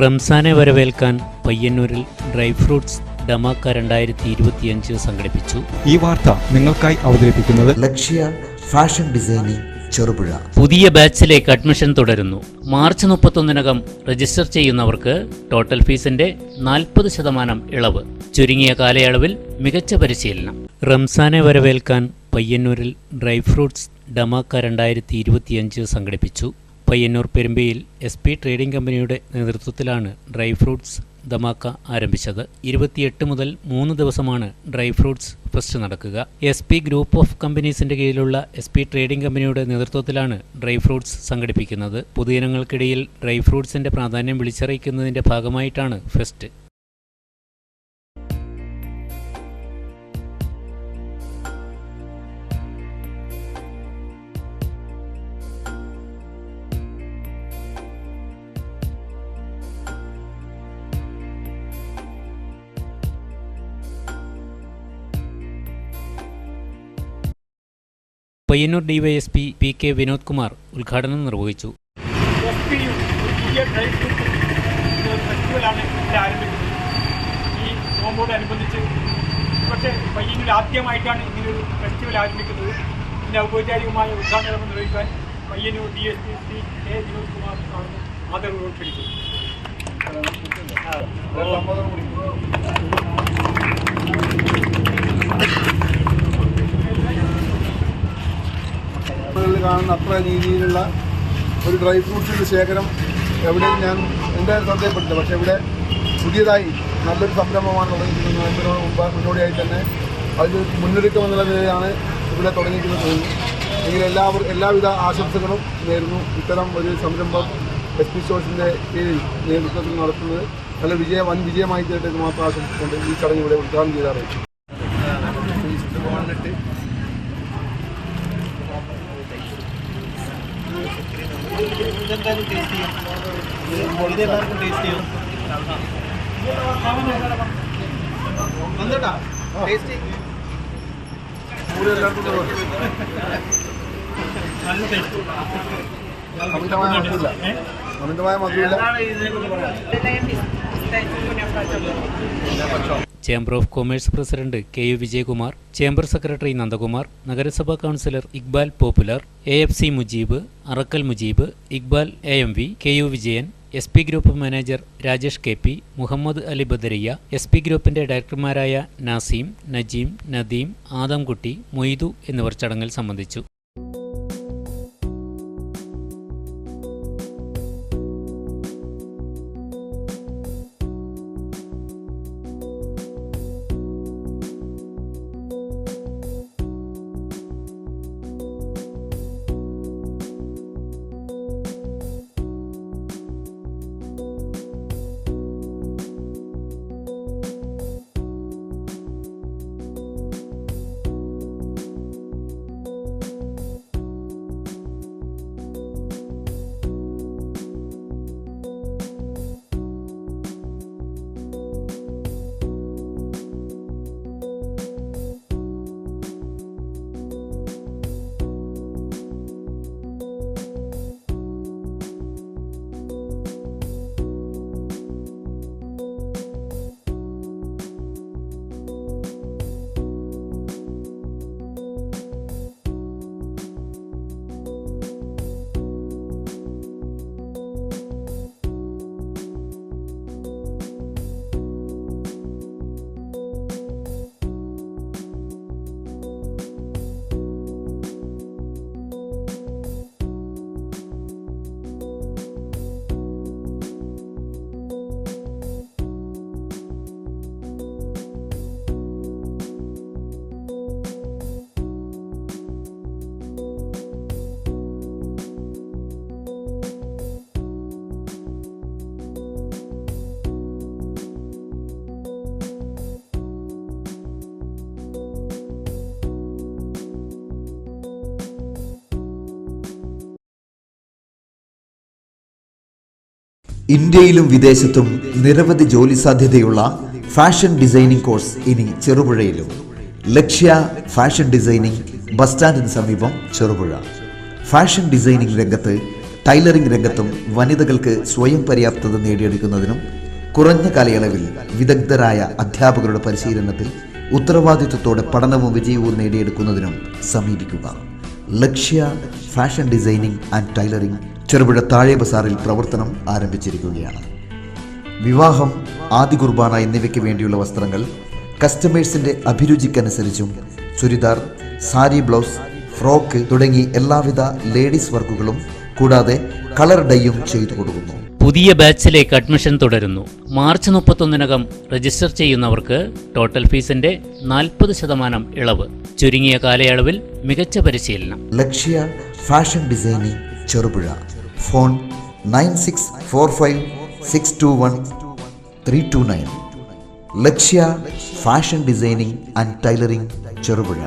റംസാനെ വരവേൽക്കാൻ പയ്യന്നൂരിൽ dry fruits ഡമാക്ക 2025 സംഘടിപ്പിച്ചു. ഈ വാർത്ത നിങ്ങൾക്കായി അവതരിപ്പിക്കുന്നത് ലക്ഷ്യ ഫാഷൻ ഡിസൈനിംഗ് ചെറുപുഴ. പുതിയ ബാച്ചിലേക്ക് അഡ്മിഷൻ തുടരുന്നു. മാർച്ച് 31-നകം രജിസ്റ്റർ ചെയ്യുന്നവർക്ക് ടോട്ടൽ ഫീസിന്റെ 40% ഇളവ്. ചുരുങ്ങിയ കാലയളവിൽ മികച്ച പരിശീലനം. റംസാനെ വരവേൽക്കാൻ പയ്യന്നൂരിൽ ഡ്രൈ ഫ്രൂട്ട്സ് ഡമാക്ക 2025 സംഘടിപ്പിച്ചു. പയ്യന്നൂർ പെരുമ്പയിൽ SP ട്രേഡിംഗ് കമ്പനിയുടെ നേതൃത്വത്തിലാണ് ഡ്രൈ ഫ്രൂട്ട്സ് ധമാക്ക ആരംഭിച്ചത്. 28 മുതൽ 3 ദിവസമാണ് ഡ്രൈ ഫ്രൂട്ട്സ് ഫെസ്റ്റ് നടക്കുക. SP ഗ്രൂപ്പ് ഓഫ് കമ്പനീസിന്റെ കീഴിലുള്ള SP ട്രേഡിംഗ് കമ്പനിയുടെ നേതൃത്വത്തിലാണ് ഡ്രൈ ഫ്രൂട്ട്സ് സംഘടിപ്പിക്കുന്നത്. പൊതുജനങ്ങൾക്കിടയിൽ ഡ്രൈ ഫ്രൂട്ട്സിന്റെ പ്രാധാന്യം വിളിച്ചറിയിക്കുന്നതിന്റെ ഭാഗമായിട്ടാണ് fest. Payyanur DYSP PK Vinod Kumar ഉദ്ഘാടനം നിർവഹിച്ചു. ഫെസ്റ്റിവലാണ് ഇവിടെ ആരംഭിക്കുന്നത്. ഈ നോമ്പോടനുബന്ധിച്ച് പക്ഷേ പയ്യന്നൂർ ആദ്യമായിട്ടാണ് ഇങ്ങനൊരു ഫെസ്റ്റിവൽ ആരംഭിക്കുന്നത്. ഇതിൻ്റെ ഔപചാരികമായ ഉദ്ഘാടനം നിർവഹിക്കാൻ പയ്യന്നൂർ DSP A വിനോദ് കുമാർ ആദരവ് ക്ഷണിച്ചു. കാണുന്ന അത്ര രീതിയിലുള്ള ഒരു ഡ്രൈ ഫ്രൂട്ട്സിൻ്റെ ശേഖരം എവിടെയും ഞാൻ എൻ്റെ ശ്രദ്ധയപ്പെട്ടില്ല. പക്ഷേ ഇവിടെ പുതിയതായി നല്ലൊരു സംരംഭമാണ് തുടങ്ങിയിരിക്കുന്നത്. മുന്നോടിയായി തന്നെ അതിൽ മുന്നൊരുക്കം എന്നുള്ള നിലയിലാണ് ഇവിടെ തുടങ്ങിയിരിക്കുന്നത്. എങ്കിൽ എല്ലാവിധ ആശംസകളും നേരുന്നു. ഇത്തരം ഒരു സംരംഭം SP സ്റ്റോഴ്സിൻ്റെ കീഴിൽ നേതൃത്വത്തിൽ നടത്തുന്നത് നല്ല വൻ വിജയമായി തീർച്ചയായിട്ടും മാത്രം ആശംസിച്ചുകൊണ്ട് ഈ ചടങ്ങ് ഇവിടെ ഉദ്ഘാടനം ചെയ്താറായി. അമിതമായ മധുരമില്ല. Chamber of commerce president KU Vijayakumar, chamber secretary Nandakumar, നഗരസഭാ councillor Iqbal Popular, AFC Mujeeb, Arakkal Mujeeb, Iqbal AMV, KU Vijayan, SP group manager Rajesh KP, Muhammad Ali Badariya, SP ഗ്രൂപ്പിന്റെ ഡയറക്ടർമാരായ നാസീം, നജീം, നദീം, ആദംകുട്ടി, മൊയ്തു എന്നിവർ ചടങ്ങിൽ സംബന്ധിച്ചു. ഇന്ത്യയിലും വിദേശത്തും നിരവധി ജോലി സാധ്യതയുള്ള ഫാഷൻ ഡിസൈനിംഗ് കോഴ്സ് ഇനി ചെറുപുഴയിലും. ലക്ഷ്യ ഫാഷൻ ഡിസൈനിംഗ് ബസ് സ്റ്റാൻഡിന് സമീപം ചെറുപുഴ. ഫാഷൻ ഡിസൈനിംഗ് രംഗത്ത് ടൈലറിംഗ് രംഗത്തും വനിതകൾക്ക് സ്വയം പര്യാപ്തത നേടിയെടുക്കുന്നതിനും കുറഞ്ഞ കാലയളവിൽ വിദഗ്ധരായ അധ്യാപകരുടെ പരിശീലനത്തിൽ ഉത്തരവാദിത്വത്തോടെ പഠനവും വിജയവും നേടിയെടുക്കുന്നതിനും സമീപിക്കുക. Lakshya fashion designing and tailoring Cherupuzha താഴെ ബസാറിൽ പ്രവർത്തനം ആരംഭിച്ചിരിക്കുകയാണ്. വിവാഹം, ആദ്യ കുർബാന എന്നിവയ്ക്ക് വേണ്ടിയുള്ള വസ്ത്രങ്ങൾ കസ്റ്റമേഴ്സിൻ്റെ അഭിരുചിക്കനുസരിച്ചും ചുരിദാർ, സാരി ബ്ലൗസ്, ഫ്രോക്ക് തുടങ്ങി എല്ലാവിധ ലേഡീസ് വർക്കുകളും കൂടാതെ കളർ ഡൈയും ചെയ്തു കൊടുക്കുന്നു. പുതിയ ബാച്ചിലേക്ക് അഡ്മിഷൻ തുടരുന്നു. മാർച്ച് 31-നകം രജിസ്റ്റർ ചെയ്യുന്നവർക്ക് ടോട്ടൽ ഫീസിന്റെ 40% ഇളവ്. ചുരുങ്ങിയ കാലയളവിൽ മികച്ച പരിശീലനം. Lakshya fashion designing Cherupuzha. Phone 9645621329. Lakshya fashion designing and tailoring Cherupuzha.